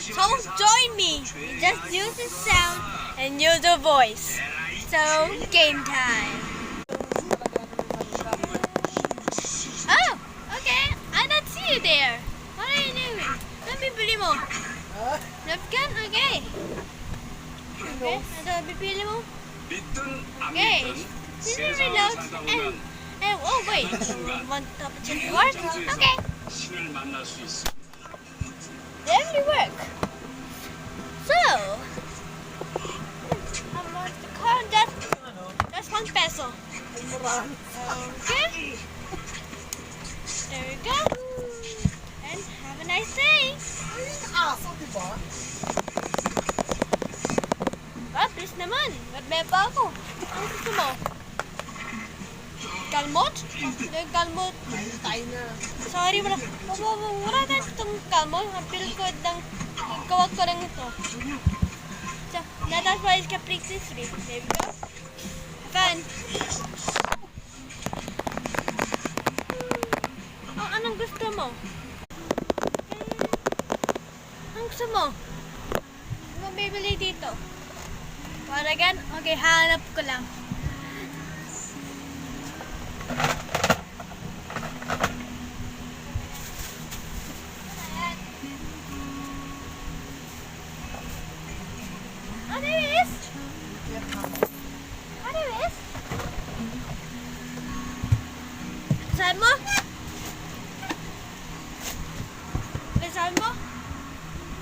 So join me. Just use the sound and use the voice. So game time. Oh, okay. I don't see you there. What are you doing? Ano bibili mo? Napkin? Okay. Okay, ano bibili mo? Okay. This is reload and oh wait. Want to check work? Okay. Every work. So, how much the car? That's ₱1. Okay. There we go. And have a nice day. Ah, please naman. Ba't pa ako? Ano gusto mo? Kalmot? Kalmot. Sorry, wala na itong kalmot. Napil ko ng kawag ko lang ito. So, that's why it's completely free. There we go. Have fun. Oh, anong gusto mo? Anong gusto mo? Ano bibili dito? What again? Okay, hanap ko lang. Ano is? Ano is? Saan mo? Saan mo?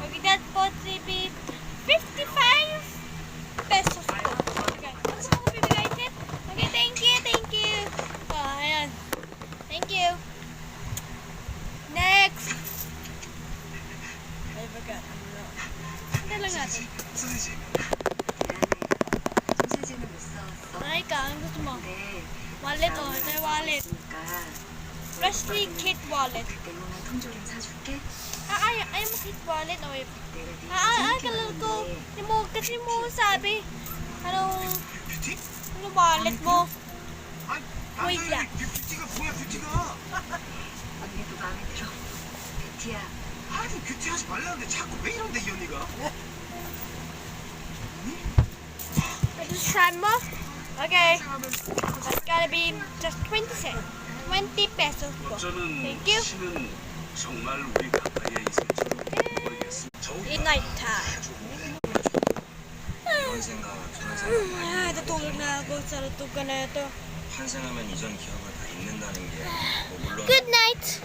Magigdat po 55 pesos po. Okay. Ano mo bibigay it? Okay, thank you. Oh, ayan. Thank you. Next. I forgot. Hindi lang natin. Ay ka, ang gusto mo? Wallet o, ito yung wallet. Freshly kit wallet. Ayaw mo kit wallet o kalala ko. Kasi mo sabi, anong wallet mo? Wait lang. 언니도 마음에 들어. 뷰티야. 아니 뷰티하지 말라는데 자꾸 왜 이런데 이 언니가? Saan mo? Okay. That's gotta be just 20 cents. 20 pesos po. Thank you. 정말 우리 가까이에 있을지도 모르겠습니다. In night time. 이런 생각, 저런 생각 natutulog na ako sa lutugan na ito. 환생하면 이전 기억을 다 잊는다는 게 물론 Good night.